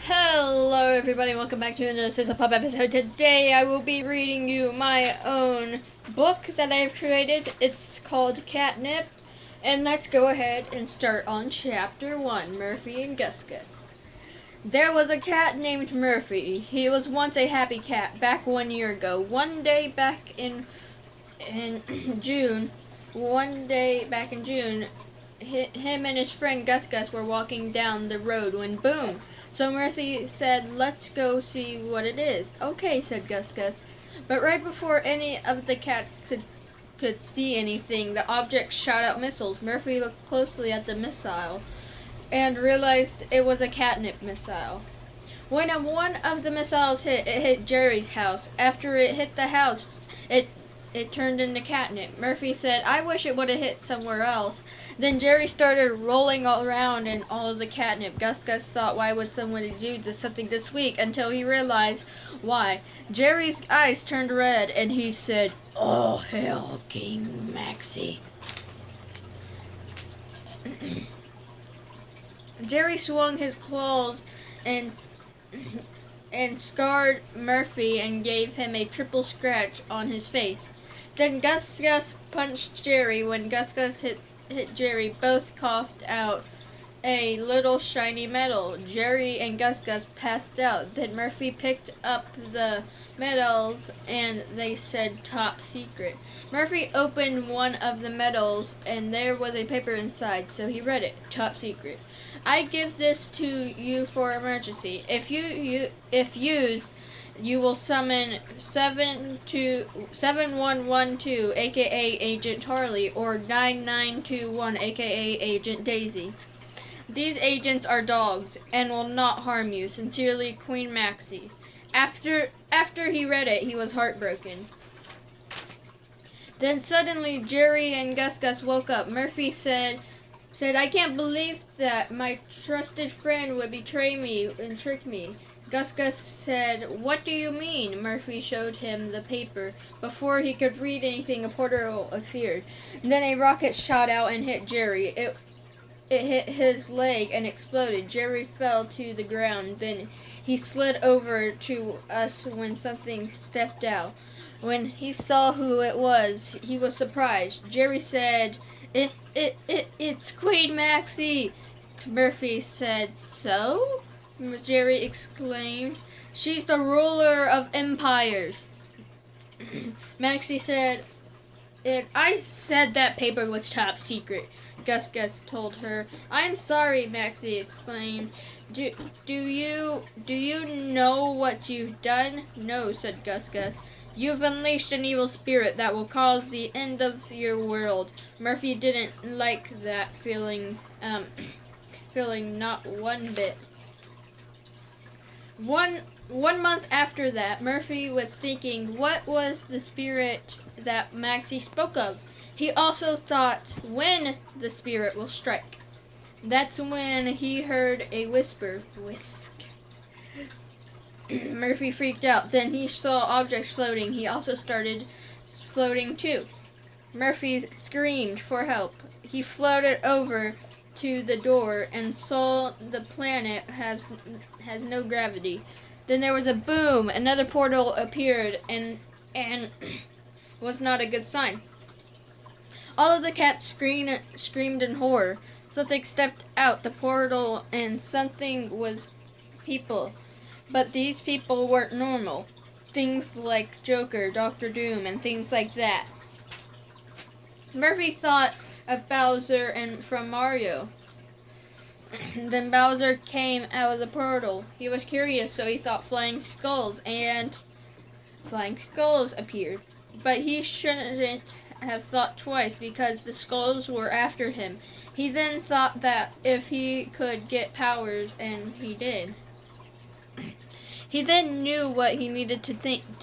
Hello everybody, welcome back to another Sizzle Pop episode. Today I will be reading you my own book that I have created. It's called Catnip. And let's go ahead and start on chapter 1, Murphy and Gus Gus. There was a cat named Murphy. He was once a happy cat, back 1 year ago. One day back in June, him and his friend Gus Gus were walking down the road when boom! So Murphy said, "Let's go see what it is." "Okay," said Gus Gus. But right before any of the cats could see anything, the object shot out missiles. Murphy looked closely at the missile and realized it was a catnip missile. When one of the missiles hit, it hit Jerry's house. After it hit the house, it turned into catnip. Murphy said, "I wish it would have hit somewhere else." Then Jerry started rolling all around in all of the catnip. Gus Gus thought, why would somebody do something this weak? Until he realized why. Jerry's eyes turned red and he said, "Oh, hell, King Maxie." Jerry swung his claws and scarred Murphy and gave him a triple scratch on his face. Then Gus Gus punched Jerry. When Gus Gus hit Jerry, both coughed out a little shiny medal. Jerry and Gus Gus passed out. Then Murphy picked up the medals and they said top secret. Murphy opened one of the medals and there was a paper inside, so he read it. Top secret. "I give this to you for emergency. If used, you will summon 7112, aka Agent Harley, or 9921, aka Agent Daisy. These agents are dogs and will not harm you. Sincerely, Queen Maxie." After he read it, he was heartbroken. Then suddenly Jerry and Gus Gus woke up. Murphy said, "I can't believe that my trusted friend would betray me and trick me." Gus Gus said, "What do you mean?" Murphy showed him the paper. Before he could read anything, a portal appeared. Then a rocket shot out and hit Jerry. It hit his leg and exploded. Jerry fell to the ground. Then he slid over to us when something stepped out. When he saw who it was, he was surprised. Jerry said, It's Queen Maxie." Murphy said, "So?" Jerry exclaimed. "She's the ruler of empires." Maxie said, "I said that paper was top secret," Gus Gus told her. "I'm sorry," Maxie exclaimed. Do you know what you've done?" "No," said Gus Gus. "You've unleashed an evil spirit that will cause the end of your world." Murphy didn't like that feeling not one bit. One month after that, Murphy was thinking, what was the spirit that Maxie spoke of? He also thought, when the spirit will strike. That's when he heard a whisper, "Whisk." Murphy freaked out. Then he saw objects floating. He also started floating too. Murphy screamed for help. He floated over to the door and saw the planet has no gravity. Then there was a boom. Another portal appeared and was not a good sign. All of the cats screamed in horror. Something stepped out the portal and something was people. But these people weren't normal. Things like Joker, Dr. Doom, and things like that. Murphy thought of Bowser and from Mario. Then Bowser came out of the portal. He was curious, so he thought flying skulls appeared. But he shouldn't have thought twice because the skulls were after him. He then thought that if he could get powers, and he did. He then knew what he needed to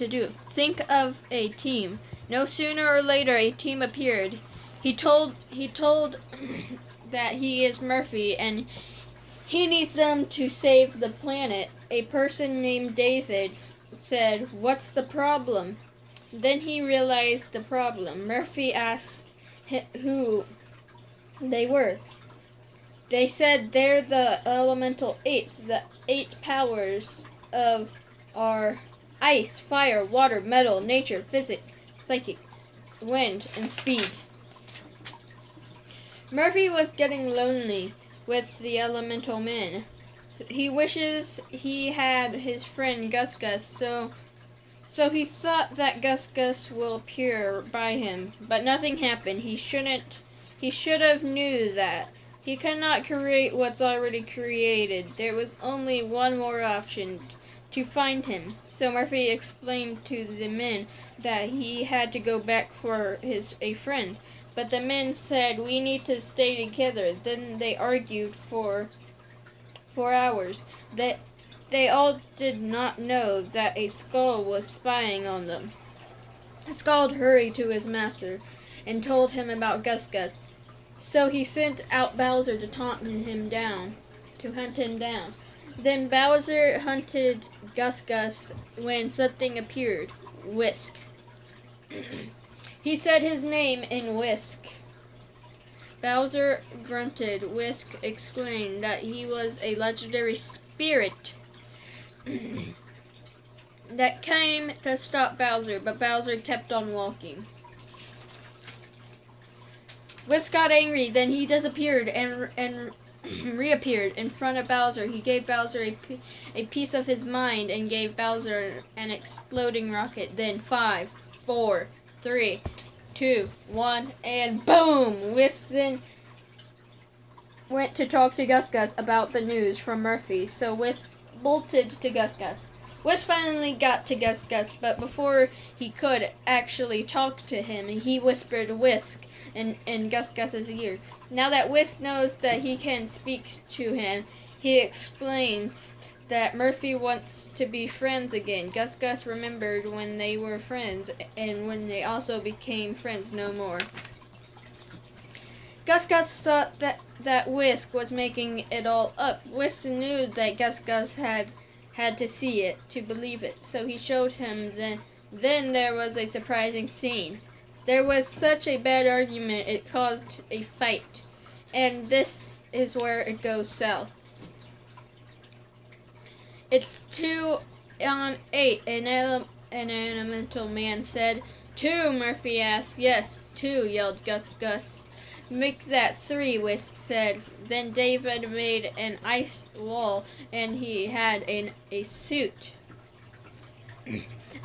do. Think of a team. No sooner or later a team appeared. He told that he is Murphy and he needs them to save the planet. A person named David said, "What's the problem?" Then he realized the problem. Murphy asked who they were. They said they're the elemental 8, the 8 powers of our ice, fire, water, metal, nature, physics, psychic, wind, and speed. Murphy was getting lonely with the elemental men. He wishes he had his friend Gus Gus, so he thought that Gus Gus will appear by him, but nothing happened. He should have knew that. He cannot create what's already created. There was only one more option, to find him. So Murphy explained to the men that he had to go back for a friend. But the men said, "We need to stay together." Then they argued for hours. They all did not know that a skull was spying on them. Skull hurried to his master and told him about Gus Gus. So he sent out Bowser to hunt him down. Then Bowser hunted Gus Gus when something appeared. Whisk. He said his name in Whisk. Bowser grunted. Whisk explained that he was a legendary spirit that came to stop Bowser, but Bowser kept on walking. Whisk got angry, then he disappeared and reappeared in front of Bowser. He gave Bowser a piece of his mind and gave Bowser an exploding rocket. Then 5, 4, 3, 2, 1, and boom! Whisk then went to talk to Gus Gus about the news from Murphy, so Whisk bolted to Gus Gus. Whisk finally got to Gus Gus, but before he could actually talk to him, he whispered Whisk in Gus Gus's ear. Now that Whisk knows that he can speak to him, he explains that Murphy wants to be friends again. Gus Gus remembered when they were friends and when they also became friends no more. Gus Gus thought that Whisk was making it all up. Whisk knew that Gus Gus had to see it to believe it, so he showed him. Then there was a surprising scene. There was such a bad argument it caused a fight, and this is where it goes south. It's 2 on 8, an elemental man said. 2, Murphy asked. Yes, 2, yelled Gus Gus. Make that 3, Whisk said. Then David made an ice wall, and he had a suit.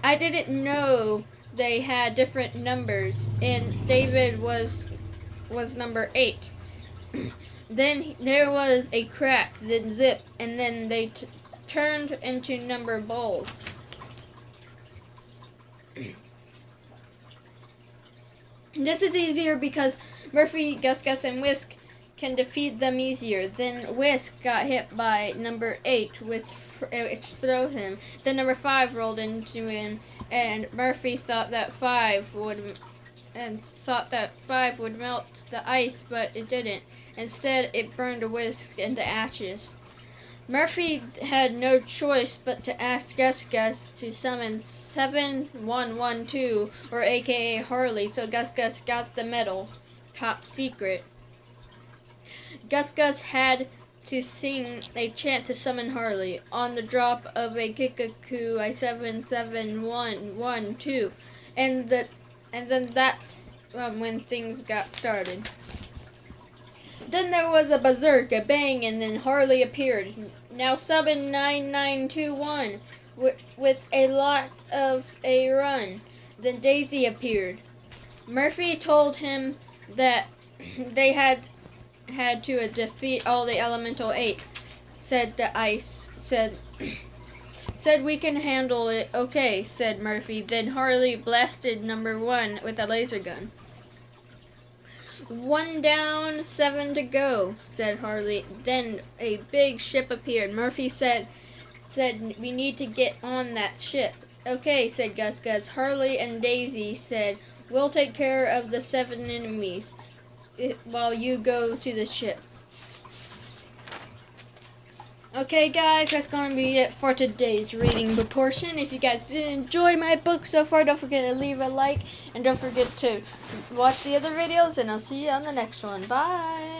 I didn't know they had different numbers, and David was number 8. Then there was a crack, then zip, and then they turned into number balls. This is easier because Murphy, Gus Gus, and Whisk can defeat them easier. Then Whisk got hit by number 8, which threw him. Then number 5 rolled into him, and Murphy thought that 5 would melt the ice, but it didn't. Instead, it burned Whisk into ashes. Murphy had no choice but to ask Gus Gus to summon 7112, or aka Harley, so Gus Gus got the medal, top secret. Gus Gus had to sing a chant to summon Harley. On the drop of a Kikaku, I 77112, and then that's when things got started. Then there was a berserk, a bang, and then Harley appeared. Now summon 9921 with a lot of a run. Then Daisy appeared. Murphy told him that they had to defeat all the elemental 8. Said the ice. Said we can handle it. Okay, said Murphy. Then Harley blasted number 1 with a laser gun. 1 down, 7 to go, said Harley. Then a big ship appeared. Murphy said we need to get on that ship. Okay, said Gus Gus. Harley and Daisy said, we'll take care of the 7 enemies while you go to the ship. Okay guys, that's going to be it for today's reading portion. If you guys did enjoy my book so far, don't forget to leave a like, and don't forget to watch the other videos, and I'll see you on the next one. Bye!